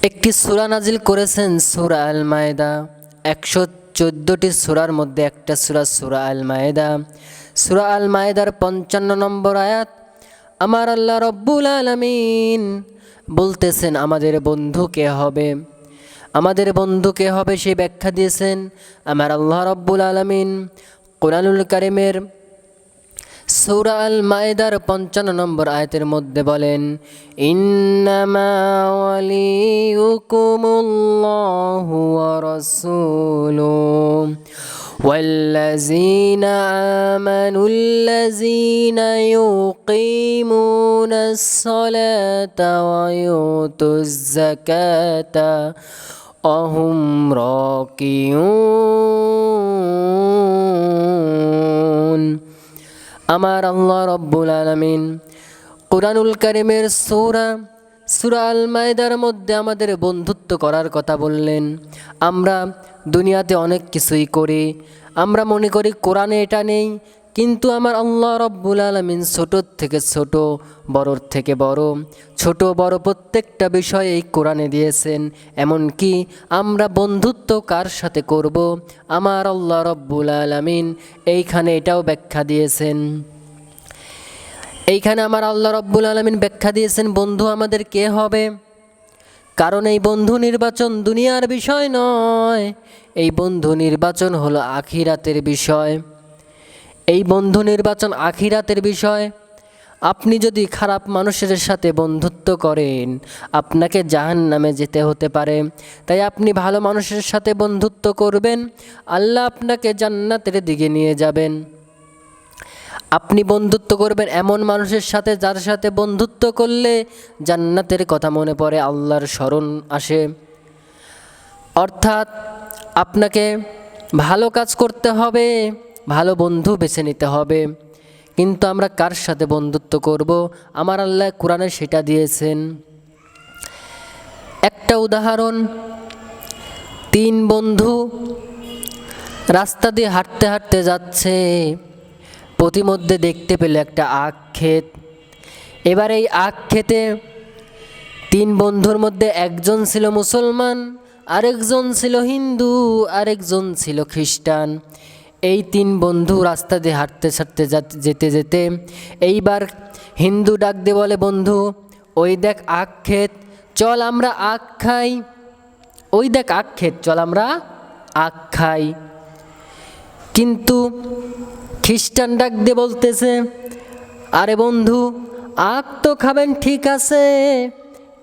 একটি সূরা নাজিল করেছেন সূরা আল মায়েদা। 114টি সূরার মধ্যে একটা সূরা সূরা আল মায়েদা। সূরা আল মায়েদার 55 নম্বর আয়াত। আমার আল্লাহ রব্বুল আলামিন বলতেছেন আমাদের বন্ধু কে হবে, আমাদের বন্ধু কে হবে সেই ব্যাখ্যা দিয়েছেন আমার আল্লাহ রব্বুল আলামিন কুরআনুল কারীমের সূরা আল মায়েদার 55 নম্বর আয়াতের মধ্যে বলেন, ইন্নামা ওয়ালিয়ুকুমুল্লাহু ওয়া রাসূলুহু ওয়াল্লাযীনা আমানুল্লাযীনা ইউকিমুনাস সালাতা ওয়া ইউতুজ যাকাতা ওয়া হুম রাকিউন। আমার আল্লাহ রব্বুল আলামিন কুরআনুল কারীমের সূরা আল মায়েদার মধ্যে আমাদের বন্ধুত্ব করার কথা বললেন। আমরা দুনিয়াতে অনেক কিছুই করি, আমরা মনে করি কোরআনে এটা নেই, কিন্তু আমার আল্লাহ রব্বুল আলামিন ছোটোর থেকে ছোট, বড়র থেকে বড়, ছোট বড় প্রত্যেকটা বিষয় এই কোরআনে দিয়েছেন। এমনকি আমরা বন্ধুত্ব কার সাথে করব, আমার আল্লাহ রব্বুল আলামিন এইখানে এটাও ব্যাখ্যা দিয়েছেন। এইখানে আমার আল্লাহ রব্বুল আলামিন ব্যাখ্যা দিয়েছেন বন্ধু আমাদের কে হবে। কারণ এই বন্ধু নির্বাচন দুনিয়ার বিষয় নয়, এই বন্ধু নির্বাচন হলো আখিরাতের বিষয়। এই বন্ধু নির্বাচন আখিরাতের বিষয়। আপনি যদি খারাপ মানুষের সাথে বন্ধুত্ব করেন, আপনাকে জাহান্নামে যেতে হতে পারে। তাই আপনি ভালো মানুষের সাথে বন্ধুত্ব করবেন, আল্লাহ আপনাকে জান্নাতের দিকে নিয়ে যাবেন। আপনি বন্ধুত্ব করবেন এমন মানুষের সাথে যার সাথে বন্ধুত্ব করলে জান্নাতের কথা মনে পড়ে, আল্লাহর স্মরণ আসে। অর্থাৎ আপনাকে ভালো কাজ করতে হবে, ভালো বন্ধু বেছে নিতে হবে। কিন্তু আমরা কার সাথে বন্ধুত্ব করব, আমার আল্লাহ কোরআনে সেটা দিয়েছেন। একটা উদাহরণ, 3 বন্ধু রাস্তা দিয়ে হাঁটতে হাঁটতে যাচ্ছে, পথিমধ্যে দেখতে পেল একটা আখ ক্ষেত। এবার এই আখ ক্ষেতে 3 বন্ধুর মধ্যে একজন ছিল মুসলমান, আরেকজন ছিল হিন্দু, আরেকজন ছিল খ্রিস্টান। এই 3 বন্ধু রাস্তা দিয়ে হাঁটতে হাঁটতে যেতে যেতে এইবার হিন্দু ডাক দিয়ে বলে, বন্ধু ওই দেখ আখ ক্ষেত, চল আমরা আখ খাই। ওই দেখ আখ ক্ষেত, চল আমরা আখ খাই। কিন্তু খ্রিস্টান ডাক দিয়ে বলতেছে, আরে বন্ধু আখ তো খাবেন ঠিক আছে,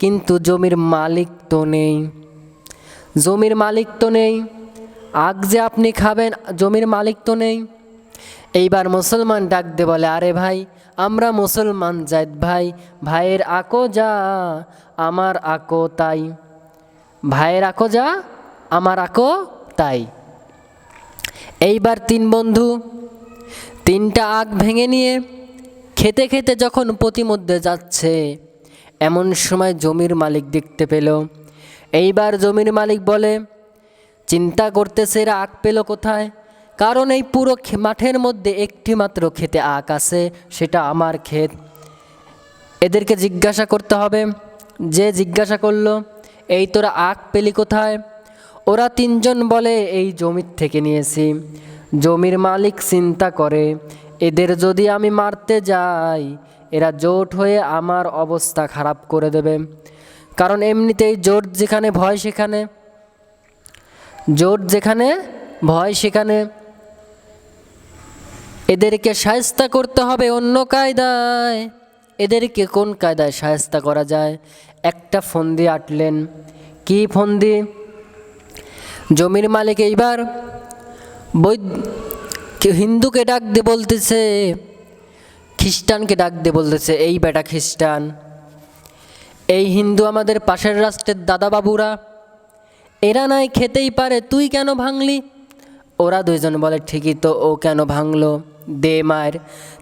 কিন্তু জমির মালিক তো নেই, জমির মালিক তো নেই, আখ যে আপনি খাবেন জমির মালিক তো নেই। এইবার মুসলমান ডাক দিয়ে বলে, আরে ভাই আমরা মুসলমান জাত ভাই, ভাইয়ের আকো যা আমার আকো তাই, ভাইয়ের আকো যা আমার আকো তাই। এইবার 3 বন্ধু 3টা আখ ভেঙে নিয়ে খেতে খেতে যখন পথিমধ্যে যাচ্ছে, এমন সময় জমির মালিক দেখতে পেল। এইবার জমির মালিক বলে, চিন্তা করতেছে এরা আখ পেল কোথায়, কারণ এই পুরো মাঠের মধ্যে একটি মাত্র খেতে আখ আছে, সেটা আমার ক্ষেত। এদেরকে জিজ্ঞাসা করতে হবে। যে জিজ্ঞাসা করলো, এই তোরা আখ পেলি কোথায়? ওরা 3 জন বলে, এই জমির থেকে নিয়েছি। জমির মালিক চিন্তা করে, এদের যদি আমি মারতে যাই এরা জোট হয়ে আমার অবস্থা খারাপ করে দেবে। কারণ এমনিতেই জোট যেখানে ভয় সেখানে, জোট যেখানে ভয় সেখানে। এদেরকে শায়েস্তা করতে হবে অন্য কায়দায়। এদেরকে কোন কায়দায় শায়েস্তা করা যায়? একটা ফন্দি আটলেন। কি ফন্দি? জমির মালিক এইবার হিন্দুকে ডাক দিয়ে বলতেছে, খ্রিস্টানকে ডাক দিয়ে বলতেছে, এই বেটা খ্রিস্টান, এই হিন্দু আমাদের পাশের রাষ্ট্রের দাদাবাবুরা, এরা নাই খেতেই পারে, তুই কেন ভাঙলি? ওরা 2 জন বলে, ঠিকই তো, ও কেন ভাঙলো, দে মার।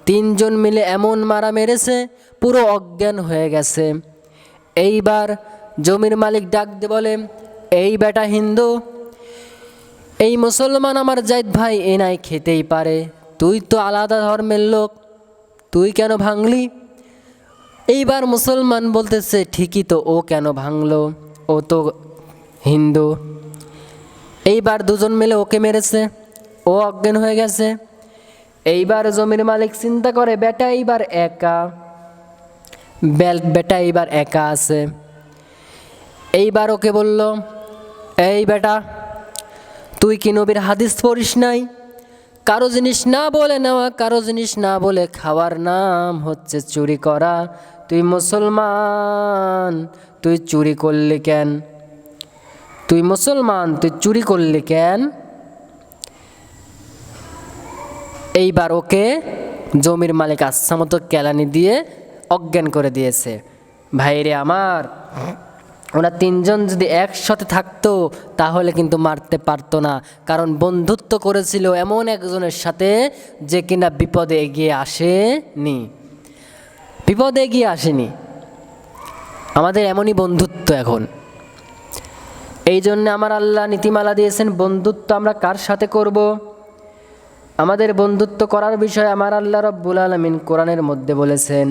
3 জন মিলে এমন মারা মেরেছে পুরো অজ্ঞান হয়ে গেছে। এইবার জমির মালিক ডাক দিয়ে বলে, এই বেটা হিন্দু, এই মুসলমান আমার জাত ভাই, এ নাই খেতেই পারে, তুই তো আলাদা ধর্মের লোক, তুই কেন ভাঙলি? এইবার মুসলমান বলতেছে, ঠিকই তো, ও কেন ভাঙলো? ও তো হিন্দু। এইবার দুজন মিলে ওকে মেরেছে, ও অজ্ঞান হয়ে গেছে। এইবার জমির মালিক চিন্তা করে বেটা এইবার একা, বেটা এইবার একা আছে। এইবার ওকে বলল, এই বেটা তুই কি নবীর হাদিস পড়িস নাই? কারো জিনিস না বলে নেওয়া, কারো জিনিস না বলে খাওয়ার নাম হচ্ছে চুরি করা। তুই মুসলমান, তুই চুরি করলি কেন? তুই মুসলমান, তুই চুরি করলি কেন? এইবার ওকে জমির মালিক আচ্ছা মতো কেলানি দিয়ে অজ্ঞান করে দিয়েছে। ভাইরে আমার, ওরা তিনজন যদি একসাথে থাকতো তাহলে কিন্তু মারতে পারতো না, কারণ বন্ধুত্ব করেছিল এমন একজনের সাথে যে কিনা বিপদে এগিয়ে আসেনি, বিপদে এগিয়ে আসেনি। আমাদের এমনই বন্ধুত্ব এখন। এই জন্য আমার আল্লাহ নীতিমালা দিয়েছেন বন্ধুত্ব আমরা কার সাথে করব। আমাদের বন্ধুত্ব করার বিষয়ে আমার আল্লাহ রব্বুল আলামিন কোরআনের মধ্যে বলেছেন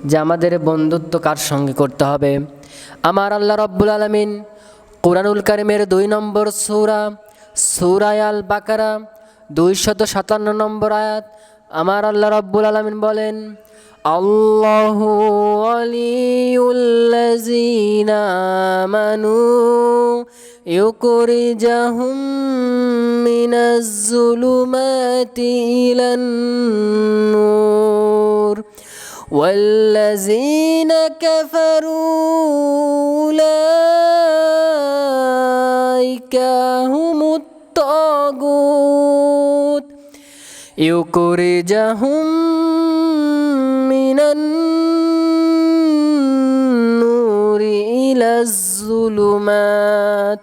যে আমাদের বন্ধুত্ব কার সঙ্গে করতে হবে। আমার আল্লাহ রব্বুল আলামিন কোরআনুল কারিমের 2 নম্বর সূরা, সূরা আল বাকারা 257 নম্বর আয়াত, আমার আল্লাহ রব্বুল আলামিন বলেন, আল্লাহু ওয়ালিউল্লাযীনা আমানু ইউখরিজাহুম মিনাজ যুলুমাতি ইলান নূর والذين كفروا أولئك هم الطاغوت يخرجهم من النور إلى الظلمات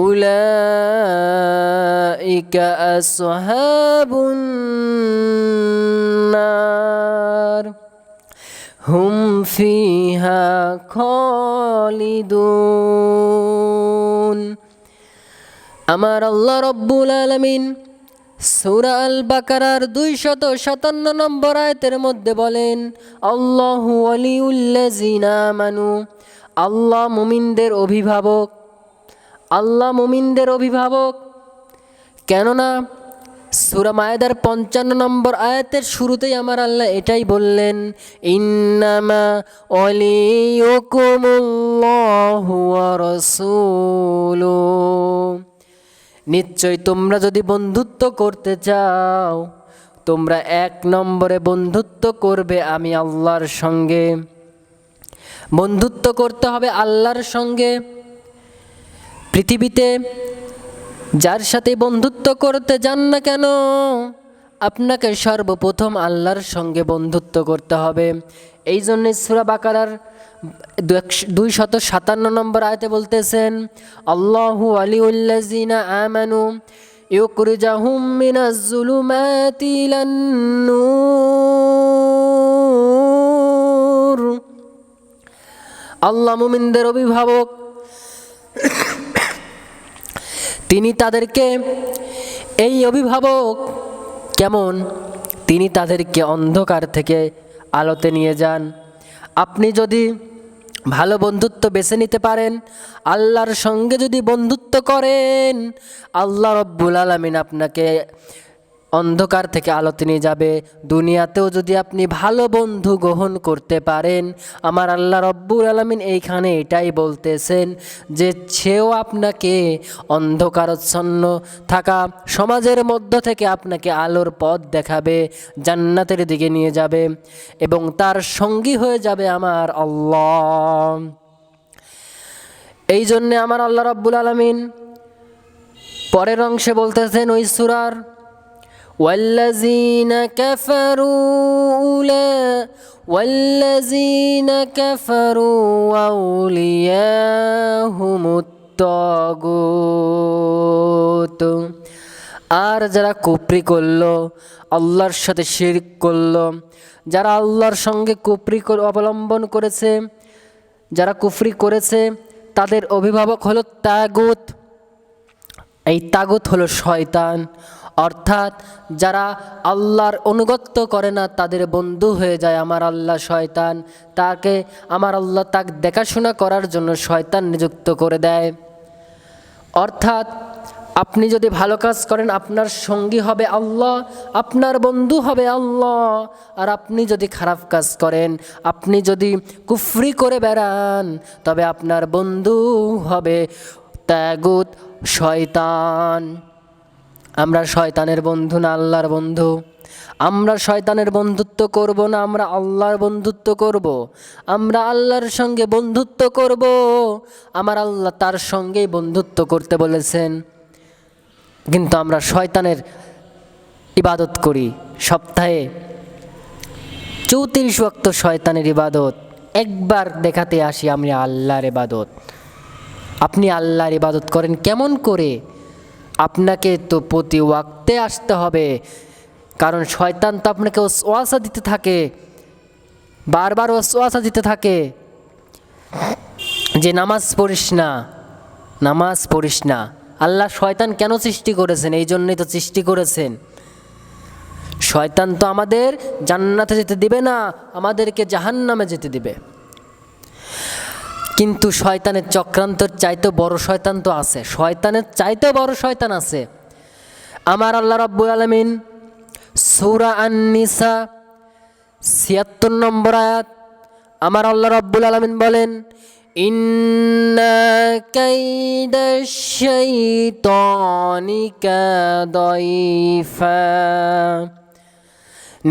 أولئك أصحاب النار هم فيها خالدون। আমার আল্লাহ রব্বুল আলামিন সূরা আল বাকারার 257 নম্বর আয়াতের মধ্যে বলেন, আল্লাহু ওয়ালিউল্লাযীনা আমানু, আল্লাহ মুমিনদের অভিভাবক, আল্লাহ মুমিনদের অভিভাবক। কেননা সূরা মায়েদার 55 নম্বর আয়াতের শুরুতেই আমার আল্লাহ এটাই বললেন, ইন্নামা ওয়ালিয়ুকুমুল্লাহু ওয়া রাসূলুহু, নিশ্চয় তোমরা যদি বন্ধুত্ব করতে চাও তোমরা 1 নম্বরে বন্ধুত্ব করবে আমি আল্লাহর সঙ্গে। বন্ধুত্ব করতে হবে আল্লাহর সঙ্গে। পৃথিবীতে যার সাথে বন্ধুত্ব করতে যান না কেন আপনাকে সর্বপ্রথম আল্লাহর সঙ্গে বন্ধুত্ব করতে হবে। এই জন্যে সূরা বাকারার 257 নম্বর আয়াতে বলতেছেন, আল্লাহু ওয়ালিউল্লাযীনা আমানু ইউখরিজাহুম মিনাজ যুলুমাতি ইলান নূর, আল্লাহ মুমিনদের অভিভাবক। তিনি তাদেরকে, এই অভিভাবক কেমন, তিনি তাদেরকে অন্ধকার থেকে আলোতে নিয়ে যান। আপনি যদি ভালো বন্ধুত্ব বেছে নিতে পারেন, আল্লাহর সঙ্গে যদি বন্ধুত্ব করেন, আল্লাহ রব্বুল আলামিন আপনাকে অন্ধকার থেকে আলোতে নিয়ে যাবে। দুনিয়াতেও যদি আপনি ভালো বন্ধু গ্রহণ করতে পারেন, আমার আল্লাহ রব্বুল আলামিন এইখানে এটাই বলতেছেন যে সেও আপনাকে অন্ধকারাচ্ছন্ন থাকা সমাজের মধ্য থেকে আপনাকে আলোর পথ দেখাবে, জান্নাতের দিকে নিয়ে যাবে এবং তার সঙ্গী হয়ে যাবে আমার আল্লাহ। এই জন্যে আমার আল্লাহ রব্বুল আলামিন পরের অংশে বলতেছেন ওই সূরার, والذين كفروا أولياءهم الطاغوت, আর যারা কুফরি করলো, আল্লাহর সাথে শিরক করলো, যারা আল্লাহর সঙ্গে কুফরি অবলম্বন করেছে, যারা কুফরি করেছে তাদের অভিভাবক হলো তাগুত। এই তাগুত হলো শয়তান। অর্থাৎ যারা আল্লাহর অনুগত্য করে না তাদের বন্ধু হয়ে যায় আমার আল্লাহ শয়তান। তাকে আমার আল্লাহ তাকে দেখাশোনা করার জন্য শয়তান নিযুক্ত করে দেয়। অর্থাৎ আপনি যদি ভালো কাজ করেন আপনার সঙ্গী হবে আল্লাহ, আপনার বন্ধু হবে আল্লাহ। আর আপনি যদি খারাপ কাজ করেন, আপনি যদি কুফরি করে বেড়ান, তবে আপনার বন্ধু হবে তাগুত, শয়তান। আমরা শয়তানের বন্ধু না আল্লাহর বন্ধু। আমরা শয়তানের বন্ধুত্ব করব না, আমরা আল্লাহর বন্ধুত্ব করব। আমরা আল্লাহর সঙ্গে বন্ধুত্ব করব। আমার আল্লাহ তার সঙ্গেই বন্ধুত্ব করতে বলেছেন, কিন্তু আমরা শয়তানের ইবাদত করি। সপ্তাহে 34 ওয়াক্ত শয়তানের ইবাদত। একবার দেখাতে আসি আমি আল্লাহর ইবাদত। আপনি আল্লাহর ইবাদত করেন কেমন করে? আপনাকে তো প্রতি ওয়াক্তে আসতে হবে, কারণ শয়তান তো আপনাকে ওয়াসওয়াসা দিতে থাকে, বারবার ওয়াসওয়াসা দিতে থাকে যে নামাজ পড়িস না, নামাজ পড়িস না। আল্লাহ শয়তান কেন সৃষ্টি করেছেন? এই জন্যই তো সৃষ্টি করেছেন। শয়তান তো আমাদের জান্নাতে যেতে দিবে না, আমাদেরকে জাহান্নামে যেতে দিবে। কিন্তু শয়তানের চক্রান্তর চাইতে বড় শয়তান তো আছে, শয়তানের চাইতে বড় শয়তান আছে। আমার আল্লাহ রাব্বুল আলামিন সূরা আন-নিসা ৭৬ নম্বর আয়াত, আমার আল্লাহ রাব্বুল আলামিন বলেন, ইন্না কাইদাশ শাইতানি কাদাইফা,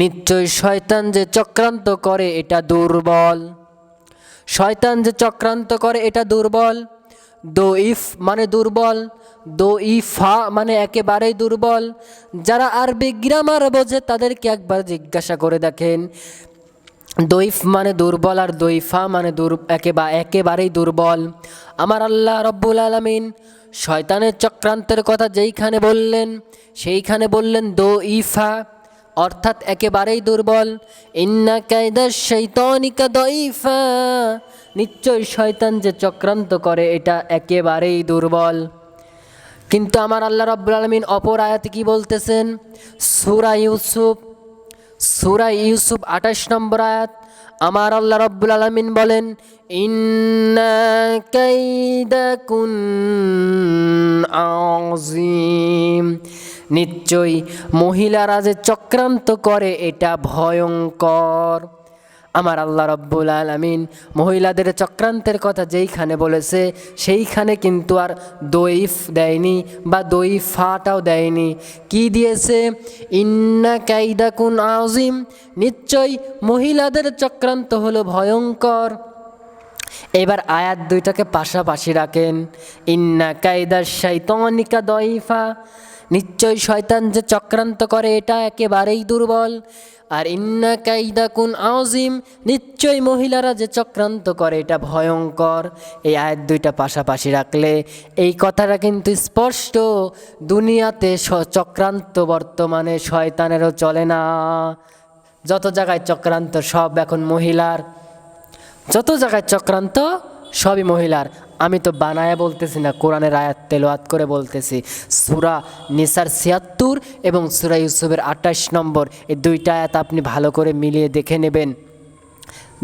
নিশ্চয় শয়তান যে চক্রান্ত করে এটা দুর্বল। শয়তান যে চক্রান্ত করে এটা দুর্বল। দইফ মানে দুর্বল, দইফা মানে একেবারেই দুর্বল। যারা আরবি গ্রামার বোঝে তাদেরকে একবার জিজ্ঞাসা করে দেখেন, দইফ মানে দুর্বল আর দইফা মানে একেবারেই দুর্বল। আমার আল্লাহ রব্বুল আলামিন শয়তানের চক্রান্তের কথা যেইখানে বললেন সেইখানে বললেন দইফা, অর্থাৎ একেবারেই দুর্বল। ইন্না কায়দাশ শাইতানি কাদাইফা, নিশ্চয় শয়তান যে চক্রান্ত করে এটা একেবারেই দুর্বল। কিন্তু আমার আল্লাহ রাব্বুল আলামিন অপর আয়াতে কি বলতেছেন? সূরা ইউসুফ ২৮ নম্বর আয়াত, আমার আল্লাহ রাব্বুল আলামিন বলেন, ইন্না কাইদাকুন আযীম, নিশ্চয়ই মহিলারা যে চক্রান্ত করে এটা ভয়ঙ্কর। আমার আল্লাহ রাব্বুল আলামিন মহিলাদের চক্রান্তের কথা যেইখানে বলেছে সেইখানে কিন্তু আর দইফ দেয়নি বা দইফাটাও দেয়নি। কি দিয়েছে? ইন্না কাইদাকুন আযীম, নিশ্চয় মহিলাদের চক্রান্ত হলো ভয়ঙ্কর। এবার আয়াত দুইটাকে পাশাপাশি রাখেন। ইন্না কাইদাশ শাইতানি কাদাইফা, নিশ্চয় শয়তান যে চক্রান্ত করে এটা একেবারেই দুর্বল। আর ইন্না কাইদাকুন আযীম, নিশ্চয় মহিলারা যে চক্রান্ত করে এটা ভয়ঙ্কর। এই আয়াত দুইটা পাশাপাশি রাখলে এই কথাটা কিন্তু স্পষ্ট। দুনিয়াতে চক্রান্ত বর্তমানে শয়তানেরও চলে না। যত জায়গায় চক্রান্ত সব এখন মহিলার, যত জায়গায় চক্রান্ত সবই মহিলার। আমি তো বানায়া বলতেছি না, কোরআনের আয়াত তেলাওয়াত করে বলতেছি। সূরা নিসার ৭৬ এবং সূরা ইউসুফের ২৮ নম্বর, এই দুইটা আয়াত আপনি ভালো করে মিলিয়ে দেখে নেবেন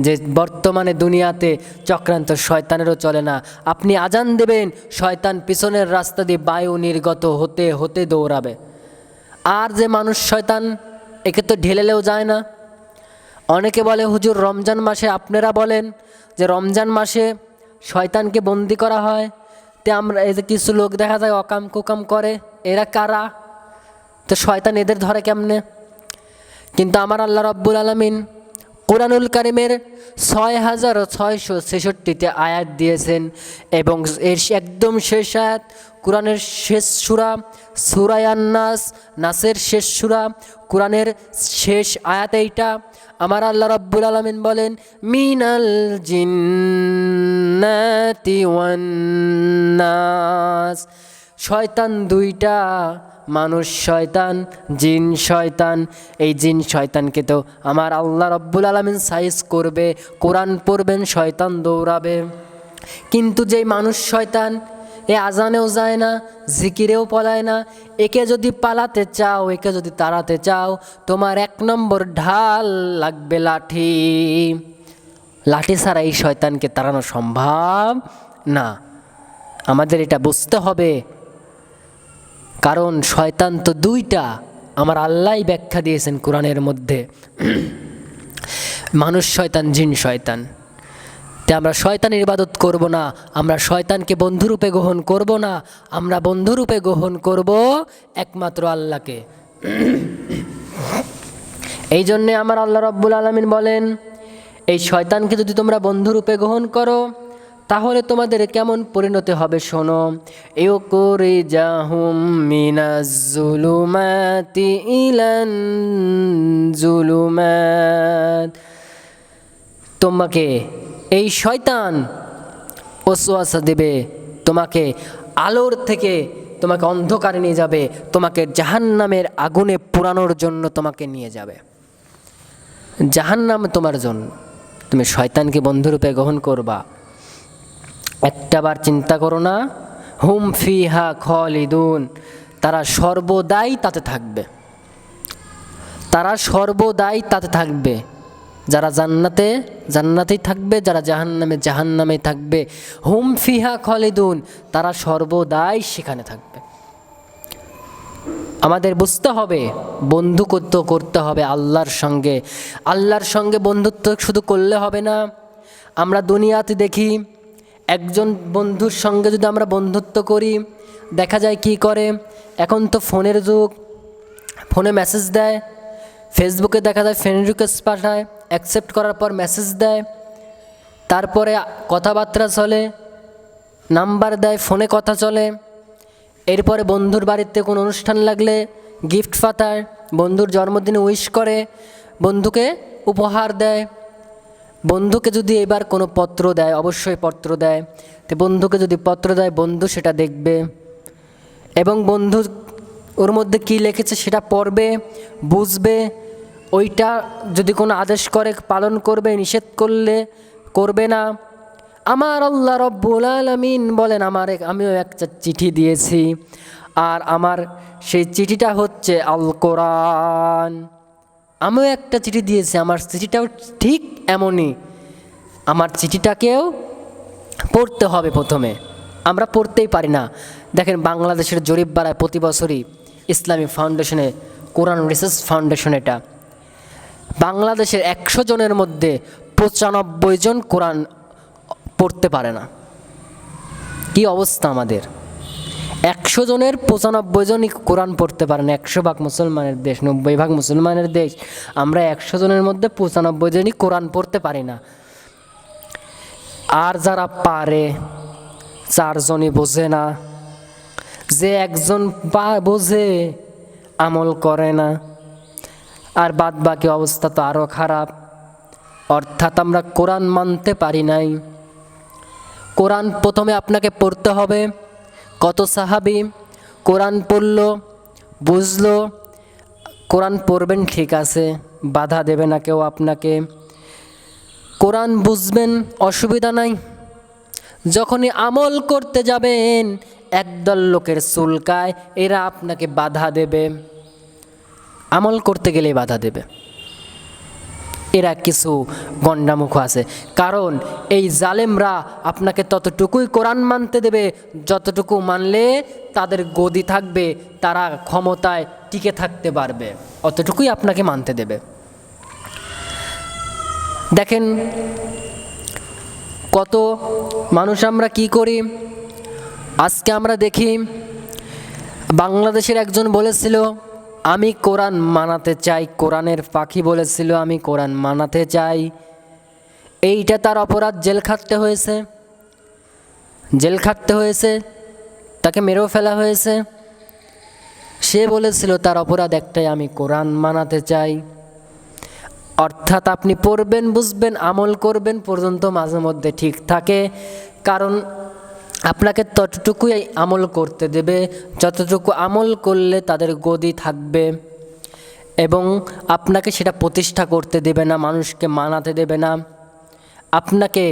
যে বর্তমানে দুনিয়াতে চক্রান্ত শয়তানেরও চলে না। আপনি আজান দেবেন, শয়তান পিছনের রাস্তা দিয়ে বায়ু নির্গত হতে হতে দৌড়াবে। আর যে মানুষ শয়তান, একে তো ঢেলেলেও যায় না। অনেকে বলে হুজুর রমজান মাসে, আপনারা বলেন যে রমজান মাসে শয়তানকে বন্দি করা হয়, তে আমরা এই যে কিছু লোক দেখা যায় অকাম কুকাম করে, এরা কারা? তো শয়তান এদের ধরে কেমনে? কিন্তু আমার আল্লাহ রাব্বুল আলামিন কুরআনুল কারীমের ৬৬৬৬তে আয়াত দিয়েছেন এবং এর একদম শেষ আয়াত, কুরআনের শেষ সূরা সূরা আন-নাস, নাসের শেষ সূরা, কুরআনের শেষ আয়াত এইটা। আমার আল্লাহ রাব্বুল আলামিন বলেন, মিনাল জিন্নাতি ওয়ান নাস, শয়তান দুইটা, মানুষ শয়তান, জিন শয়তান। এই জিন শয়তানকে তো আমার আল্লাহ রাব্বুল আলামিন সাইজ করবে, কোরআন পড়বেন শয়তান দৌড়াবে। কিন্তু যেই মানুষ শয়তান, এ আজানেও যায় না, জিকিরেও পলায় না। একে যদি পালাতে চাও, একে যদি তাড়াতে চাও, তোমার 1 নম্বর ঢাল লাগবে লাঠি। লাঠি ছাড়া এই শয়তানকে তাড়ানো সম্ভব না। আমাদের এটা বুঝতে হবে, কারণ শয়তান তো 2টা, আমার আল্লাহই ব্যাখ্যা দিয়েছেন কোরআনের মধ্যে, মানুষ শয়তান, জিন শয়তান। তে আমরা শয়তানের ইবাদত করব না, আমরা শয়তানকে বন্ধুরূপে গ্রহণ করব না, আমরা বন্ধুরূপে গ্রহণ করব একমাত্র আল্লাহকে। এই জন্যে আমার আল্লাহ রাব্বুল আলামিন বলেন, এই শয়তানকে যদি তোমরা বন্ধুরূপে গ্রহণ করো তাহলে তোমাদের কেমন পরিণতি হবে শোনো। ইউখরিজাহুম মিনাজ যুলুমাতি ইলান যুলুমাত, তোমাকে এই শয়তান ওয়াসওয়াসা দেবে, তোমাকে আলোর থেকে তোমাকে অন্ধকারে নিয়ে যাবে, তোমাকে জাহান্নামের আগুনে পোড়ানোর জন্য তোমাকে নিয়ে যাবে। জাহান্নাম তোমার জন্য, তুমি শয়তানকে বন্ধুরূপে গ্রহণ করবা। একটাবার চিন্তা করো না, হুম ফিহা খালিদুন, তারা সর্বদাই তাতে থাকবে, তারা সর্বদাই তাতে থাকবে। যারা জান্নাতে জান্নাতেই থাকবে, যারা জাহান্নামে জাহান্নামেই থাকবে। হুম ফিহা খালিদুন, তারা সর্বদাই সেখানে থাকবে। আমাদের বুঝতে হবে বন্ধুত্ব করতে হবে আল্লাহর সঙ্গে। আল্লাহর সঙ্গে বন্ধুত্ব শুধু করলে হবে না। আমরা দুনিয়াতে দেখি একজন বন্ধুর সঙ্গে যদি আমরা বন্ধুত্ব করি, দেখা যায় কি করে, এখন তো ফোনের যুগ, ফোনে মেসেজ দেয়, ফেসবুকে দেখা যায় ফ্রেন্ড রিকোয়েস্ট পাঠায়, অ্যাকসেপ্ট করার পর মেসেজ দেয়, তারপরে কথাবার্তা চলে, নাম্বার দেয়, ফোনে কথা চলে। এরপরে বন্ধুর বাড়িতে কোনো অনুষ্ঠান লাগলে গিফট পাঠায়, বন্ধুর জন্মদিনে উইশ করে, বন্ধুকে উপহার দেয়। বন্ধুকে যদি এবার কোনো পত্র দেয়, অবশ্যই পত্র দেয়, তো বন্ধুকে যদি পত্র দেয় বন্ধু সেটা দেখবে এবং বন্ধু ওর মধ্যে কী লিখেছে সেটা পড়বে, বুঝবে। ওইটা যদি কোনো আদেশ করে পালন করবে, নিষেধ করলে করবে না। আমার আল্লাহ রব্বুল আলামিন বলেন, আমিও একটা চিঠি দিয়েছি, আর আমার সেই চিঠিটা হচ্ছে আল কোরআন। আমিও একটা চিঠি দিয়েছি, আমার চিঠিটাও ঠিক এমনই। আমার চিঠিটাকেও পড়তে হবে প্রথমে, আমরা পড়তেই পারি না। দেখেন বাংলাদেশের জরিপ বাড়ায় প্রতি বছরই ইসলামী ফাউন্ডেশনে, কোরআন রিসার্চ ফাউন্ডেশন, এটা বাংলাদেশের 100 জনের মধ্যে 95 জন কোরআন পড়তে পারে না। কি অবস্থা আমাদের! 100 জনের 95 জনই কোরআন পড়তে পারে না। 100 ভাগ মুসলমানের দেশ, 90 ভাগ মুসলমানের দেশ, আমরা 100 জনের মধ্যে 95 জনই কোরআন পড়তে পারি না। আর যারা পারে 4 জনই বোঝে না। যে একজন বোঝে আমল করে না, আর বাদ বাকি অবস্থা তো আরও খারাপ। অর্থাৎ আমরা কোরআন মানতে পারি নাই। কোরআন প্রথমে আপনাকে পড়তে হবে। কত সাহাবী কোরআন পড়লো, বুঝলো। কোরআন পড়বেন ঠিক আছে, বাধা দেবে না কেউ আপনাকে, কোরআন বুঝবেন, অসুবিধা নাই। যখনই আমল করতে যাবেন একদল লোকের চুলকায়, এরা আপনাকে বাধা দেবে, আমল করতে গেলে বাধা দেবে। এরা কিছু গণ্ডামুখ আছে, কারণ এই জালেমরা আপনাকে ততটুকুই কোরআন মানতে দেবে যতটুকু মানলে তাদের গদি থাকবে, তারা ক্ষমতায় টিকে থাকতে পারবে, অতটুকুই আপনাকে মানতে দেবে। দেখেন কত মানুষ আমরা কি করি। আজকে আমরা দেখি বাংলাদেশের একজন বলেছিল আমি কোরআন মানাতে চাই, কোরআনের পাখি বলেছিল আমি কোরআন মানাতে চাই। এইটা তার অপরাধ, জেল খাটতে হয়েছে, জেল খাটতে হয়েছে, তাকে মেরেও ফেলা হয়েছে। সে বলেছিল তার অপরাধ একটাই, আমি কোরআন মানাতে চাই। অর্থাৎ আপনি পড়বেন, বুঝবেন, আমল করবেন পর্যন্ত মাঝে মধ্যে ঠিক থাকে, কারণ আপনাকে ততটুকুই আমল করতে দেবে যতটুকু আমল করলে তাদের গদি থাকবে, এবং আপনাকে সেটা প্রতিষ্ঠা করতে দেবে না, মানুষকে মানাতে দেবে না। আপনাকে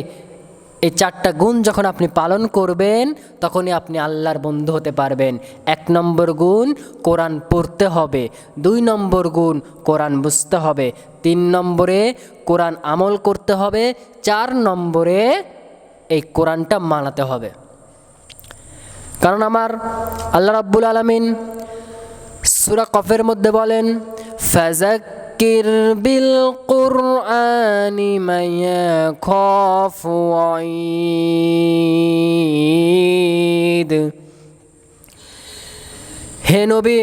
এই 4টা গুণ যখন আপনি পালন করবেন তখনই আপনি আল্লাহর বন্ধু হতে পারবেন। 1 নম্বর গুণ কোরআন পড়তে হবে, 2 নম্বর গুণ কোরআন বুঝতে হবে, 3 নম্বরে কোরআন আমল করতে হবে, 4 নম্বরে এই কোরআনটা মানাতে হবে। কারণ আমার আল্লাহ রাব্বুল আলামিন সূরা কফের মধ্যে বলেন, ফাযাক্কির বিল কুরআনি মান ইয়াখাফু ওয়াঈদ। হে নবী,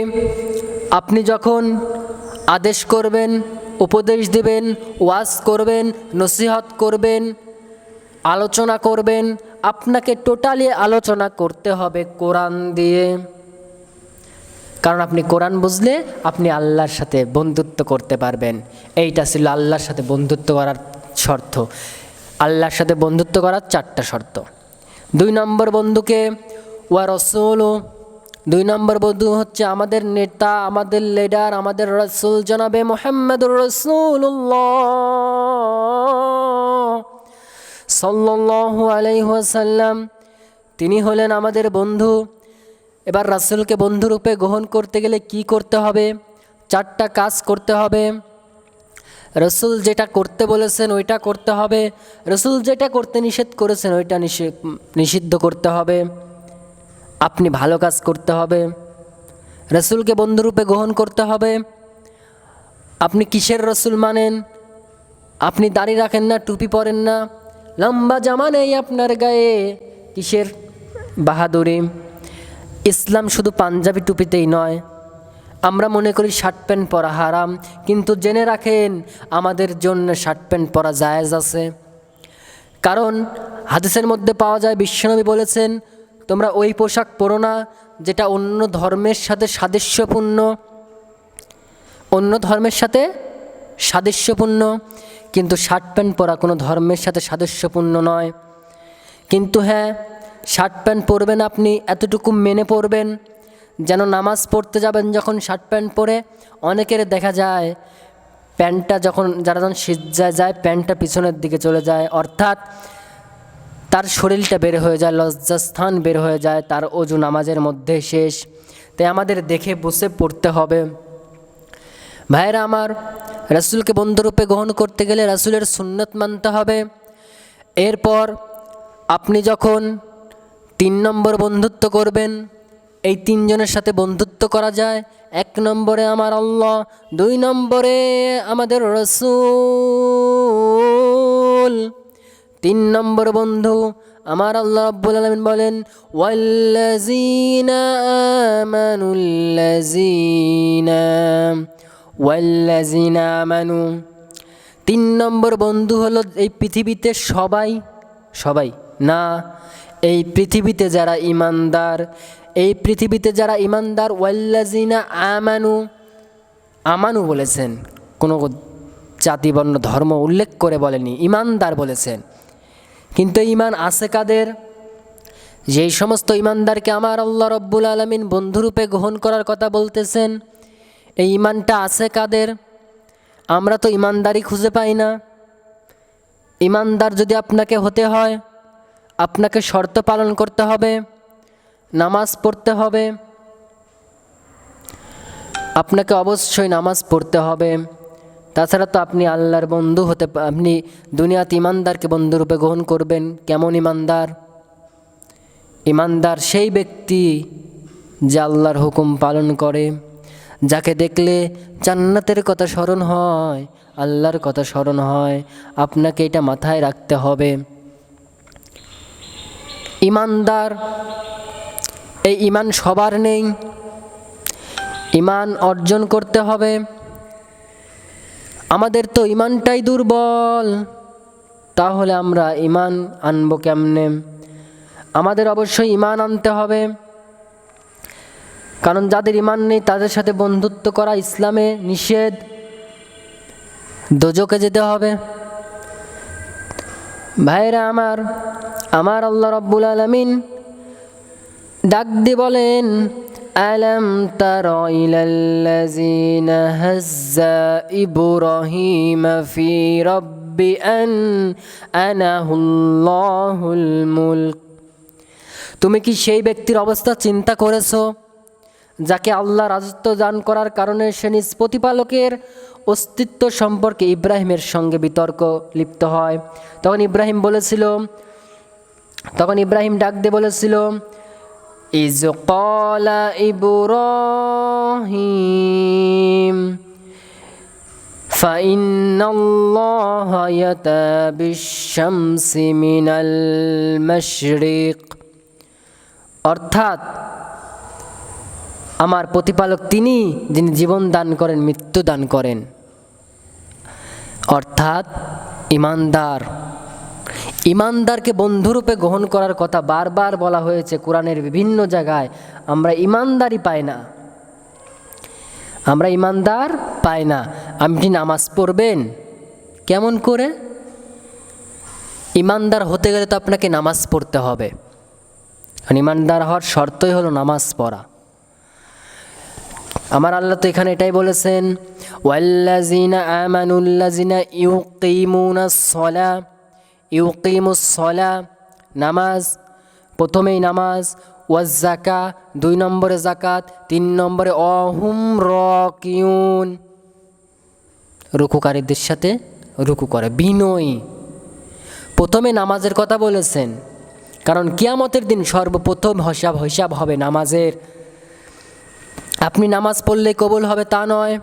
আপনি যখন আদেশ করবেন, উপদেশ দিবেন, ওয়াজ করবেন, নসিহত করবেন, আলোচনা করবেন, আপনাকে টোটালি আলোচনা করতে হবে কোরআন দিয়ে। কারণ আপনি কোরআন বুঝলে আপনি আল্লাহর সাথে বন্ধুত্ব করতে পারবেন। এইটা ছিল আল্লাহর সাথে বন্ধুত্ব করার শর্ত। আল্লাহর সাথে বন্ধুত্ব করার 4টা শর্ত। 2 নম্বর বন্ধুকে ওয়া রাসূলু, 2 নম্বর বন্ধু হচ্ছে আমাদের নেতা, আমাদের লিডার, আমাদের রাসূল জনাবে মুহাম্মদুর রাসূলুল্লাহ সাল্লাল্লাহু আলাইহি ওয়াসাল্লাম। তিনি হলেন আমাদের বন্ধু। এবার রাসূলকে বন্ধুরূপে গ্রহণ করতে গেলে কি করতে হবে? 4টা কাজ করতে হবে। রাসূল যেটা করতে বলেছেন ওইটা করতে হবে, রাসূল যেটা করতে নিষেধ করেছেন ওইটা নিষিদ্ধ করতে হবে। আপনি ভালো কাজ করতে হবে, রাসূলকে বন্ধুরূপে গ্রহণ করতে হবে। আপনি কিসের রাসূল মানেন? আপনি দাড়ি রাখেন না, টুপি পরেন না, লম্বা জামা নেই আপনার গায়ে, কিসের বাহাদুরি? ইসলাম শুধু পাঞ্জাবি টুপিতেই নয়। আমরা মনে করি শার্ট প্যান্ট পরা হারাম, কিন্তু জেনে রাখেন আমাদের জন্য শার্ট প্যান্ট পরা জায়েজ আছে। কারণ হাদিসের মধ্যে পাওয়া যায়, বিশ্বনবী বলেছেন, তোমরা ওই পোশাক পরো না যেটা অন্য ধর্মের সাথে সাদৃশ্যপূর্ণ, অন্য ধর্মের সাথে সাদৃশ্যপূর্ণ। কিন্তু শার্ট প্যান্ট পরা কোনো ধর্মের সাথে সাদৃশ্যপূর্ণ নয়। কিন্তু হ্যাঁ, শার্ট প্যান্ট পরবেন, আপনি এতটুকু মেনে পরবেন যেন নামাজ পড়তে যাবেন যখন শার্ট প্যান্ট পরে অনেকের দেখা যায় প্যান্টটা যারা যখন সিজদায় যায় প্যান্টটা পিছনের দিকে চলে যায়, অর্থাৎ তার শরীরটা বের হয়ে যায়, লজ্জাস্থান বের হয়ে যায়, তার ওযু নামাজের মধ্যে শেষ। তাই আমাদের দেখে বসে পড়তে হবে। ভাইরা আমার, রাসূলকে বন্ধুরূপে গ্রহণ করতে গেলে রাসূলের সুন্নত মানতে হবে। এরপর আপনি যখন 3 নম্বর বন্ধুত্ব করবেন, এই 3 জনের সাথে বন্ধুত্ব করা যায়। 1 নম্বরে আমার আল্লাহ, 2 নম্বরে আমাদের রাসূল, 3 নম্বর বন্ধু আমার আল্লাহ রাব্বুল আলামিন বলেন, ওয়াল্লাযীনা আমানু। 3 নম্বর বন্ধু হলো এই পৃথিবীতে সবাই না, এই পৃথিবীতে যারা ঈমানদার, এই পৃথিবীতে যারা ঈমানদার, ওয়াল্লাযীনা আমানু বলেছেন, কোনো জাতি বর্ণ ধর্ম উল্লেখ করে বলেনি, ঈমানদার বলেছেন। কিন্তু ঈমান আছে কাদের? যেই সমস্ত ঈমানদারকে আমার আল্লাহ রাব্বুল আলামিন বন্ধুরূপে গ্রহণ করার কথা বলতেছেন, এই ঈমানটা আছে কাদের? আমরা তো ঈমানদারি খুঁজে পাই না। ঈমানদার যদি আপনাকে হতে হয়, আপনাকে শর্ত পালন করতে হবে, নামাজ পড়তে হবে, আপনাকে অবশ্যই নামাজ পড়তে হবে। তাছাড়া তো আপনি আল্লাহর বন্ধু আপনি দুনিয়াতে ঈমানদারকে বন্ধুরূপে গ্রহণ করবেন। কেমন ঈমানদার? ঈমানদার সেই ব্যক্তি যে আল্লাহর হুকুম পালন করে, যাকে দেখলে জান্নাতের কথা স্মরণ হয়, আল্লাহর কথা স্মরণ হয়। আপনাকে এটা মাথায় রাখতে হবে। ঈমানদার, এই ঈমান সবার নেই, ঈমান অর্জন করতে হবে। আমাদের তো ঈমানটাই দুর্বল, তাহলে আমরা ঈমান আনবো কেমনে? আমাদের অবশ্যই ঈমান আনতে হবে। কারণ যাদের ঈমান নেই তাদের সাথে বন্ধুত্ব করা ইসলামে নিষেধ, দোজখে যেতে হবে। ভাইরা আমার আল্লাহ রাব্বুল আলামিন ডাক দিয়ে বলেন, আলাম তারা ইলাল্লাযীনা হাজ্জা ইব্রাহিম ফি রাব্বিহি بأن أنه الله الملك তুমি কি সেই ব্যক্তির অবস্থা চিন্তা করেছো যাকে আল্লাহ রাজত্ব দান করার কারণে সে নিজ প্রতিপালকের অস্তিত্ব সম্পর্কে ইব্রাহিমের সঙ্গে বিতর্ক লিপ্ত হয়? তখন ইব্রাহিম ডাক দিয়ে বলেছিল, ইজ ক্বালা ইব্রাহিম ফাইন্নাল্লাহা ইয়াতা বিশ-শামসি মিনাল মাশরিক, অর্থাৎ আমার প্রতিপালক তিনি যিনি জীবন দান করেন, মৃত্যু দান করেন। অর্থাৎ ইমানদারকে বন্ধুরূপে গ্রহণ করার কথা বারবার বলা হয়েছে কোরআনের বিভিন্ন জায়গায়। আমরা ইমানদার পাই না। আপনি নামাজ পড়বেন কেমন করে? ইমানদার হতে গেলে তো আপনাকে নামাজ পড়তে হবে। আর ইমানদার হওয়ার শর্তই হলো নামাজ পড়া। আমার আল্লাহ তো এখানে এটাই বলেছেন, ওয়াল্লাযিনা আমানুল্লাযিনা ইউকিমুস সালাহ, নামাজ, প্রথমেই নামাজ, ওয়াজ যাকা, 2 নম্বরে যাকাত, 3 নম্বরে অহুম রাকিউন, রুকুকারীদের সাথে রুকু করে, বিনয়ী। প্রথমে নামাজের কথা বলেছেন, কারণ কিয়ামতের দিন সর্বপ্রথম হিসাব হবে নামাজের। আপনি নামাজ পড়লে কবুল হবে তা নয়।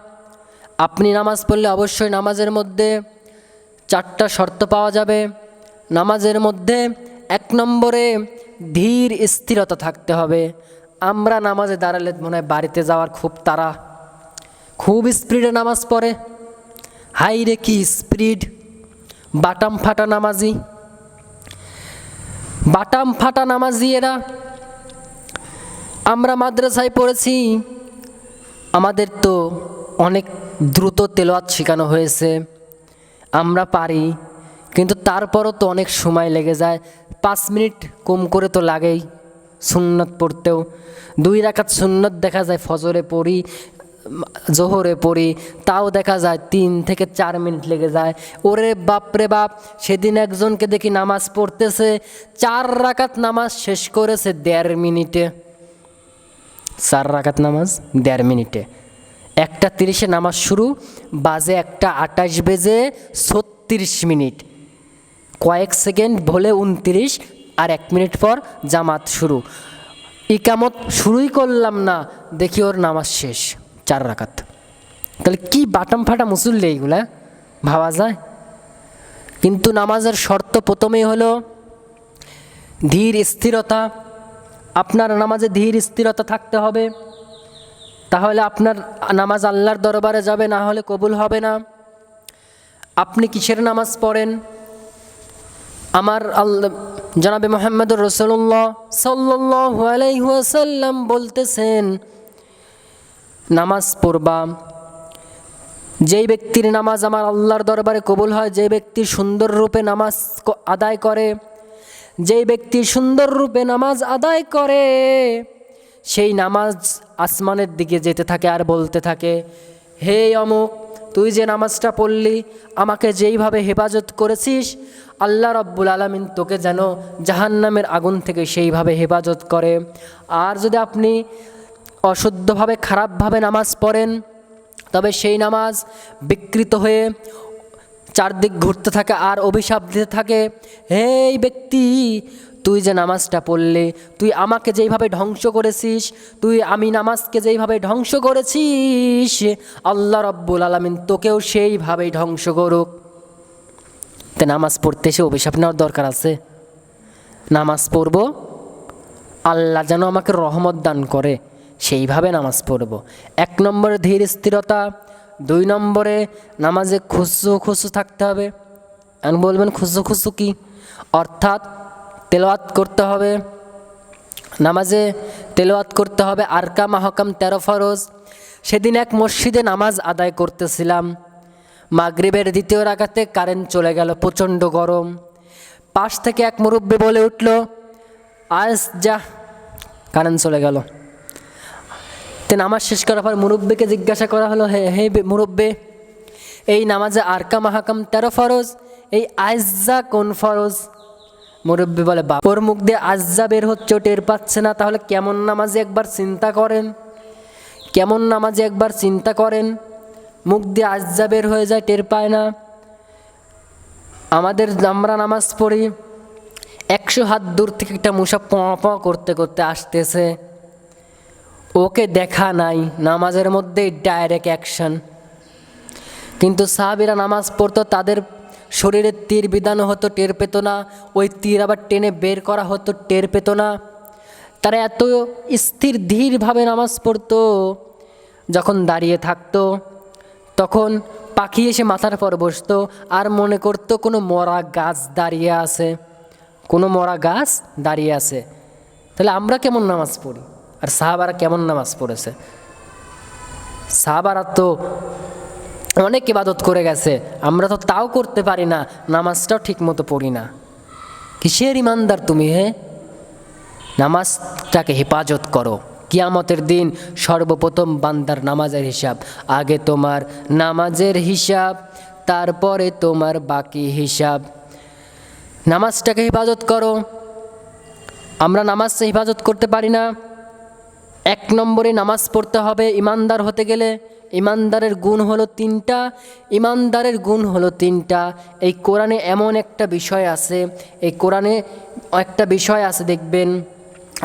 আপনি নামাজ পড়লে অবশ্যই নামাজের মধ্যে 4টা শর্ত পাওয়া যাবে। নামাজের মধ্যে 1 নম্বরে ধীর স্থিরতা থাকতে হবে। আমরা নামাজে দাঁড়ালে মনে হয় বাড়িতে যাওয়ার খুব তাড়া, খুব স্পিডে নামাজ পড়ে। হাই রে কি স্পিড! বাটাম ফাটা নামাজি এরা। আমরা মাদ্রাসায় পড়েছি, আমাদের তো অনেক দ্রুত তেলাওয়াত শেখানো হয়েছে, আমরা পারি, কিন্তু তারপরও তো অনেক সময় লেগে যায়। 5 মিনিট কম করে তো লাগেই সুন্নত পড়তেও। 2 রাকাত সুন্নত দেখা যায় ফজরে পড়ি, জোহরে পড়ি, তাও দেখা যায় 3 থেকে 4 মিনিট লেগে যায়। ওরে বাপরে বাপ! সেদিন একজনকে দেখি নামাজ পড়তেছে, 4 রাকাত নামাজ শেষ করেছে 1.5 মিনিটে। 4 রাকাত নামাজ 1.5 মিনিটে। 1:30 নামাজ শুরু, বাজে 1:28 বেজে 36 মিনিট, কয়েক সেকেন্ড বলে 29, আর 1 মিনিট পর জামাত শুরু। ইকামত শুরুই করলাম না, দেখি ওর নামাজ শেষ 4 রাকাত। তাহলে কি বাটাম ফাটা মুসল্লি এইগুলা, ভাবা যায়? কিন্তু নামাজের শর্ত প্রথমেই হলো ধীর স্থিরতা। আপনার নামাজে ধীর স্থিরতা থাকতে হবে, তাহলে আপনার নামাজ আল্লাহর দরবারে যাবে, না হলে কবুল হবে না। আপনি কিসের নামাজ পড়েন? আমার জনাবে মুহাম্মদুর রাসূলুল্লাহ সাল্লাল্লাহু আলাইহি ওয়াসাল্লাম বলতেছেন, নামাজ পড়বা, যেই ব্যক্তির নামাজ আমার আল্লাহর দরবারে কবুল হয়, যেই ব্যক্তি সুন্দর রূপে নামাজ আদায় করে, যেই ব্যক্তি সুন্দর রূপে নামাজ আদায় করে, সেই নামাজ আসমানের দিকে যেতে থাকে আর বলতে থাকে, হে অমুক, তুই যে নামাজটা পড়লি, আমাকে যেইভাবে হেফাজত করেছিস, আল্লাহ রাব্বুল আলামিন তোকে যেন জাহান্নামের আগুন থেকে সেইভাবে হেফাজত করে। আর যদি আপনি অশুদ্ধভাবে খারাপভাবে নামাজ পড়েন, তবে সেই নামাজ বিকৃত হয়ে চারদিক ঘুরতে থাকে আর অভিশাপ দিতে থাকে, হে ব্যক্তি, তুই যে নামাজটা পড়লে, তুই আমাকে যেইভাবে ধ্বংস করেছিস, আমি নামাজকে যেইভাবে ধ্বংস করেছিস, আল্লাহ রাব্বুল আলামিন তোকেও সেইভাবেই ধ্বংস করুক। তো নামাজ পড়তে এসে অভিশাপ নেওয়ার দরকার আছে? নামাজ পড়ব, আল্লাহ যেন আমাকে রহমত দান করে, সেইভাবে নামাজ পড়ব। 1 নম্বরে ধীর স্থিরতা, 2 নম্বরে নামাজে খুশু থাকতে হবে। আমি বলবেন খুশু কি? অর্থাৎ তেলাওয়াত করতে হবে, নামাজে তেলাওয়াত করতে হবে। আরকাম আহকাম 13 ফরজ। সেদিন এক মসজিদে নামাজ আদায় করতেছিলাম, মাগরিবের 2য় রাকাতে কারেন্ট চলে গেল, প্রচণ্ড গরম। পাশ থেকে এক মুরব্বি বলে উঠল, আজ যা, কারেন্ট চলে গেল। তো নামাজ শেষ করার পর মুরব্বিকে জিজ্ঞাসা করা হলো, হে মুরব্বি, এই নামাজে আরকাম আহকাম 13 ফরজ, এই আজ্জা কোন ফরজ? মুরব্বী বলে বাপ, ওর মুখ দিয়ে আজ্জা বের হচ্ছে, ও টের পাচ্ছে না। তাহলে কেমন নামাজে একবার চিন্তা করেন, কেমন নামাজে একবার চিন্তা করেন, মুখ দিয়ে আজ্জা বের হয়ে যায়, টের পায় না। আমরা নামাজ পড়ি, 100 হাত দূর থেকে একটা মশা প প করতে করতে আসতেছে, ওকে দেখা নাই, নামাজের মধ্যেই ডাইরেক্ট অ্যাকশন। কিন্তু সাহাবীরা নামাজ পড়তো, তাদের শরীরে তীর বিধানো হতো, টের পেত না। ওই তীর আবার টেনে বের করা হতো, টের পেত না। তারা এত স্থির ধীরভাবে নামাজ পড়তো, যখন দাঁড়িয়ে থাকতো তখন পাখি এসে মাথার পর বসতো আর মনে করতো কোনো মরা গাছ দাঁড়িয়ে আছে, কোনো মরা গাছ দাঁড়িয়ে আছে। তাহলে আমরা কেমন নামাজ পড়ি, আর সাহাবারা কেমন নামাজ পড়েছে? সাহাবারা তো অনেক ইবাদত করে গেছে, আমরা তো তাও করতে পারি না, নামাজটাও ঠিক মতো পড়ি না। কিসের ইমানদার তুমি হে? নামাজটাকে হেফাজত করো। কিয়ামতের দিন সর্বপ্রথম বান্দার নামাজের হিসাব, আগে তোমার নামাজের হিসাব, তারপরে তোমার বাকি হিসাব। নামাজটাকে হেফাজত করো। আমরা নামাজটা হেফাজত করতে পারি না। 1 নম্বরে নামাজ পড়তে হবে ইমানদার হতে গেলে। ইমানদারের গুণ হলো 3টা, ইমানদারের গুণ হলো 3টা। এই কোরআনে এমন একটা বিষয় আছে, এই কোরআনে একটা বিষয় আছে, দেখবেন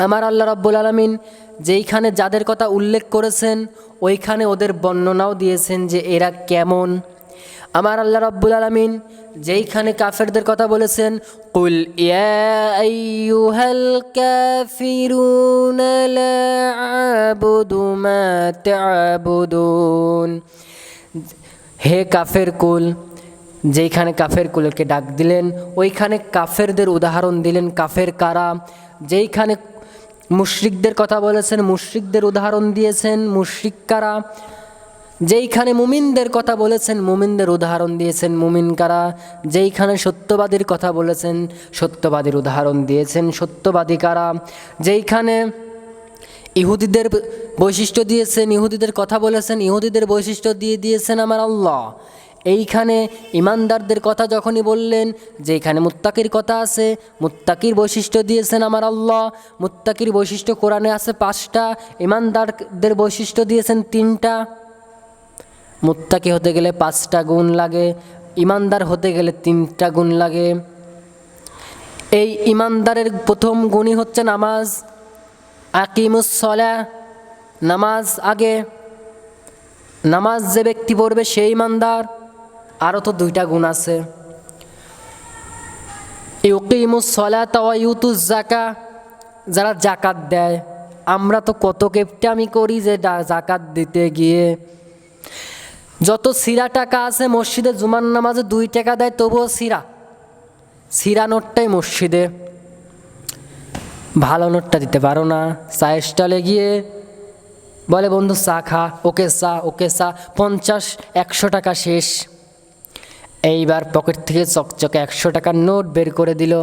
আমার আল্লাহ রাব্বুল আলামিন যেইখানে যাদের কথা উল্লেখ করেছেন ওইখানে ওদের বর্ণনাও দিয়েছেন যে এরা কেমন। আমার আল্লাহ রাব্বুল আলামিন যেইখানে কাফেরদের কথা বলেছেন, কুল ইয়া আইয়ুহাল কাফিরুনা লা আ'বুদু মা তা'বুদুন, হে কাফের কুল, যেইখানে কাফের কুলকে ডাক দিলেন ওইখানে কাফেরদের উদাহরণ দিলেন, কাফের কারা। যেইখানে মুশরিকদের কথা বলেছেন মুশরিকদের উদাহরণ দিয়েছেন, মুশরিক কারা। যেইখানে মুমিনদের কথা বলেছেন মুমিনদের উদাহরণ দিয়েছেন, মুমিন কারা। যেইখানে সত্যবাদীর কথা বলেছেন সত্যবাদীর উদাহরণ দিয়েছেন, সত্যবাদী কারা। যেইখানে ইহুদিদের বৈশিষ্ট্য দিয়েছেন, ইহুদিদের কথা বলেছেন, ইহুদিদের বৈশিষ্ট্য দিয়ে দিয়েছেন আমার আল্লাহ। এইখানে ইমানদারদের কথা যখনই বললেন, যেখানে মুত্তাকির কথা আছে মুত্তাকির বৈশিষ্ট্য দিয়েছেন আমার আল্লাহ। মুত্তাকির বৈশিষ্ট্য কোরআনে আছে 5টা, ইমানদারদের বৈশিষ্ট্য দিয়েছেন 3টা। মুত্তাকি হতে গেলে 5টা গুণ লাগে, ইমানদার হতে গেলে 3টা গুণ লাগে। এই ইমানদারের প্রথম গুণই হচ্ছে নামাজ। আকিমুস সলাহ, নামাজ আগে। নামাজ যে ব্যক্তি পড়বে সেই ইমানদার। আরও তো 2টা গুণ আছে, ইউকিমুস সলাতা ওয়া ইউতুজ যাকা, যারা জাকাত দেয়। আমরা তো কত কেপটামি করি যে জাকাত দিতে গিয়ে যত সিরা টাকা আছে মসজিদে জুমার নামাজে 2 টাকা দেয়, তবুও সিরা নোটটাই মসজিদে, ভালো নোটটা দিতে পারো না। চায়ের স্টলে গিয়ে বলে বন্ধু চা খা, ওকে চা, ওকে চা, 50-100 টাকা শেষ। এইবার পকেট থেকে চকচকে 100 টাকার নোট বের করে দিল।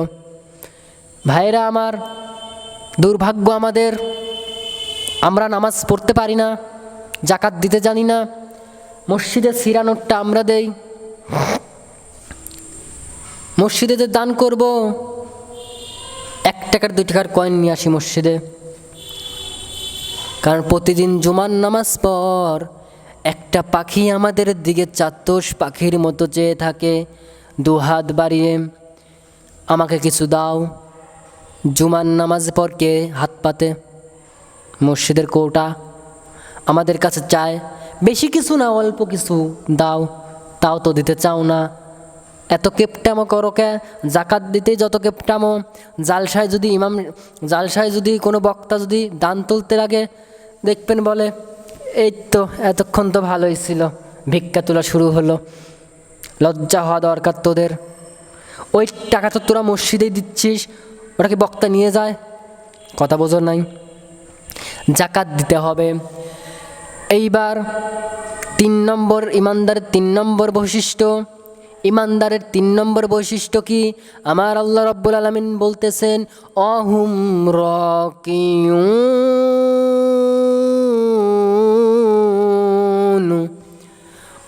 ভাইরা আমার, দুর্ভাগ্য আমাদের, আমরা নামাজ পড়তে পারি না, জাকাত দিতে জানি না, মসজিদে সিরা নোটটা আমরা দেই। মসজিদে যে দান করব 1 টাকার 2 টাকার কয়েন নিয়ে আসি মসজিদে, কারণ প্রতিদিন জুমার নামাজ পর একটা পাখি আমাদের দিকে চাতস পাখির মতো চেয়ে থাকে, 2 হাত বাড়িয়ে, আমাকে কিছু দাও। জুমার নামাজ পর কে হাত পাতে? মসজিদের কোটা আমাদের কাছে চায়, বেশি কিছু না, অল্প কিছু দাও, তাও তো দিতে চাও না। এত কেপটামো করো কে? জাকাত দিতেই যত কেপটামো। জালসায় যদি কোনো বক্তা যদি দান তুলতে লাগে, দেখবেন বলে এই তো এতক্ষণ তো ভালোই ছিল, ভিক্ষা তোলা শুরু হলো। লজ্জা হওয়া দরকার তোদের। ওই টাকা তো তোরা মসজিদেই দিচ্ছিস, ওটা কি বক্তা নিয়ে যায়? কথা বোঝো নাই? জাকাত দিতে হবে। এইবার 3 নম্বর, ইমানদারের 3 নম্বর বৈশিষ্ট্য। ইমানদারের 3 নম্বর বৈশিষ্ট্য কি? আমার আল্লাহ রাব্বুল আলামিন বলতেছেন, অহুম রাকিউন,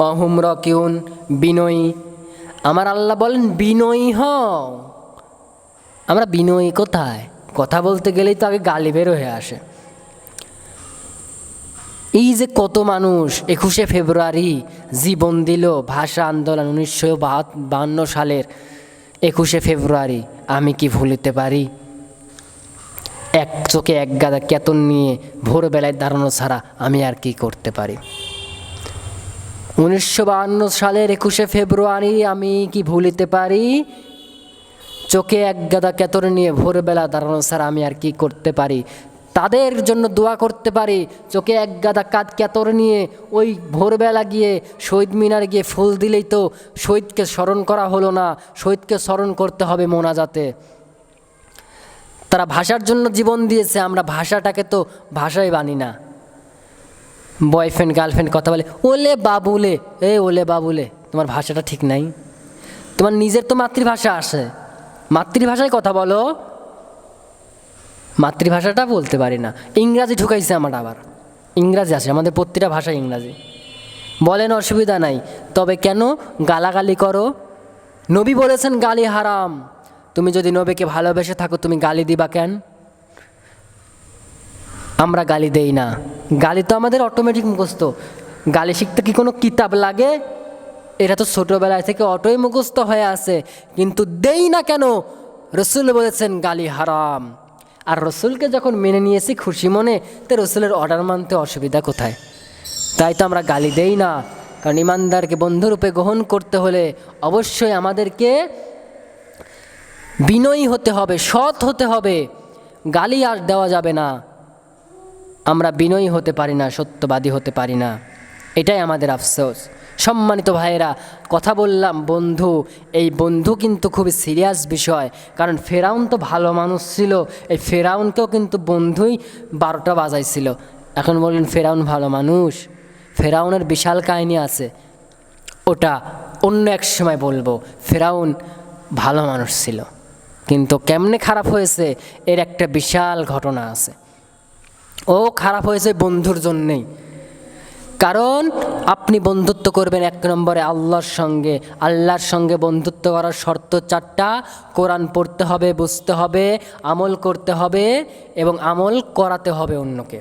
অহুম রাকিউন, বিনয়ী। আমার আল্লাহ বলেন বিনয়ী হও। আমরা বিনয়ী কোথায়? কথা বলতে গেলেই তো আগে গালি বের হয়ে আসে। এই যে কত মানুষ 21শে ফেব্রুয়ারি জীবন দিল, ভাষা আন্দোলন 1952 সালের 21শে ফেব্রুয়ারি আমি কি ভুলিতে পারি? এক চোখে এক গাদা কেতন নিয়ে ভোরবেলায় দাঁড়ানো ছাড়া আমি আর কি করতে পারি? 1952 সালের 21শে ফেব্রুয়ারি আমি কি ভুলিতে পারি? চোখে এক গাদা কেতন নিয়ে ভোরবেলা দাঁড়ানো ছাড়া আমি আর কি করতে পারি? তাদের জন্য দোয়া করতে পারি। চোখে এক গাদা কেতর নিয়ে ওই ভোরবেলা গিয়ে শহীদ মিনার গিয়ে ফুল দিলেই তো শহীদকে স্মরণ করা হলো না। শহীদকে স্মরণ করতে হবে মোনাজাতে। তারা ভাষার জন্য জীবন দিয়েছে, আমরা ভাষাটাকে তো ভাষাই বানি না। বয়ফ্রেন্ড গার্লফ্রেন্ড কথা বলে ওলে বাবুলে, ওলে বাবুলে, তোমার ভাষাটা ঠিক নাই। তোমার নিজের তো মাতৃভাষা আসে, মাতৃভাষায় কথা বলো। মাতৃভাষাটা বলতে পারি না, ইংরাজি ঢুকাইছে আমার, আবার ইংরাজি আসে, আমাদের প্রতিটা ভাষা ইংরাজি। বলেন অসুবিধা নাই, তবে কেন গালাগালি করো? নবী বলেছেন গালি হারাম। তুমি যদি নবীকে ভালোবেসে থাকো তুমি গালি দিবা কেন? আমরা গালি দেই না, গালি তো আমাদের অটোমেটিক মুখস্থ। গালি শিখতে কি কোনো কিতাব লাগে? এটা তো ছোটোবেলায় থেকে অটোই মুখস্থ হয়ে আছে, কিন্তু দেই না কেন? রসুল বলেছেন গালি হারাম। আর রসুলকে যখন মেনে নিয়েছি খুশি মনে, তো রসুলের অর্ডার মানতে অসুবিধা কোথায়? তাই তো আমরা গালি দেই না। কারণ ইমানদারকে বন্ধুরূপে গ্রহণ করতে হলে অবশ্যই আমাদেরকে বিনয়ী হতে হবে, সৎ হতে হবে। গালি আর দেওয়া যাবে না। আমরা বিনয়ী হতে পারি না, সত্যবাদী হতে পারি না, এটাই আমাদের আফসোস। সম্মানিত ভাইয়েরা, কথা বললাম বন্ধু, এই বন্ধু কিন্তু খুবই সিরিয়াস বিষয়। কারণ ফেরাউন তো ভালো মানুষ ছিল, এই ফেরাউনকেও কিন্তু বন্ধুই 12টা বাজাইছিল। এখন বললেন ফেরাউন ভালো মানুষ? ফেরাউনের বিশাল কাহিনী আছে, ওটা অন্য এক সময় বলবো। ফেরাউন ভালো মানুষ ছিল, কিন্তু কেমনে খারাপ হয়েছে এর একটা বিশাল ঘটনা আছে। ও খারাপ হয়েছে বন্ধুর জন্যেই। কারণ আপনি বন্ধুত্ব করবেন 1 নম্বরে আল্লাহর সঙ্গে। আল্লাহর সঙ্গে বন্ধুত্ব করার শর্ত 4টা। কোরআন পড়তে হবে, বুঝতে হবে, আমল করতে হবে এবং আমল করাতে হবে অন্যকে।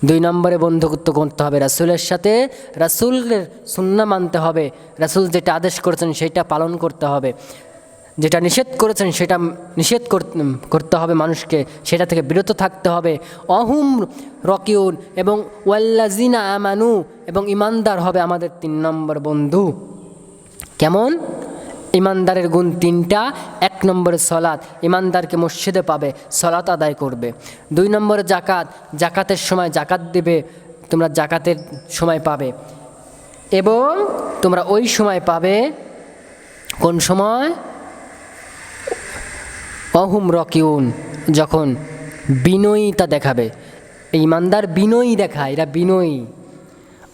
2 নম্বরে বন্ধুত্ব করতে হবে রাসূলের সাথে। রাসূলের সুন্নাহ মানতে হবে। রাসূল যেটা আদেশ করেছেন সেটা পালন করতে হবে, যেটা নিষেধ করেছেন সেটা নিষেধ করতে হবে মানুষকে, সেটা থেকে বিরত থাকতে হবে। অহুম রকিউন এবং ওয়াল্লাযিনা আমানু, এবং ইমানদার হবে আমাদের 3 নম্বর বন্ধু। কেমন? ইমানদারের গুণ 3টা। 1 নম্বরে সলাৎ, ইমানদারকে মসজিদে পাবে, সলাৎ আদায় করবে। 2 নম্বরে জাকাত, জাকাতের সময় জাকাত দিবে, তোমরা জাকাতের সময় পাবে। এবং তোমরা ওই সময় পাবে, কোন সময়? অহুম রকিউন, যখন বিনয়ীতা দেখাবে। ইমানদার বিনয়ী দেখায়, এরা বিনয়ী।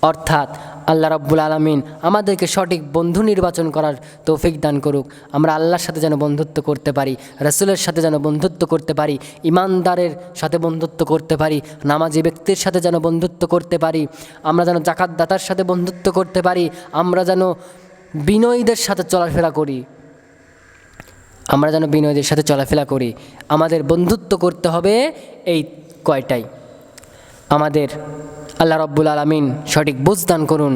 অর্থাৎ আল্লাহ রাব্বুল আলামিন আমাদেরকে সঠিক বন্ধু নির্বাচন করার তৌফিক দান করুক। আমরা আল্লাহর সাথে যেন বন্ধুত্ব করতে পারি, রাসূলের সাথে যেন বন্ধুত্ব করতে পারি, ইমানদারের সাথে বন্ধুত্ব করতে পারি, নামাজি ব্যক্তির সাথে যেন বন্ধুত্ব করতে পারি, আমরা যেন জাকাতদাতার সাথে বন্ধুত্ব করতে পারি, আমরা যেন বিনয়ীদের সাথে চলাফেরা করি, আমরা যেন বিনয়ীদের সাথে চলাফেরা করি। আমাদের বন্ধুত্ব করতে হবে এই কয়টাই। আমাদের আল্লাহ রাব্বুল আলামিন সঠিক বুঝ দান করুন।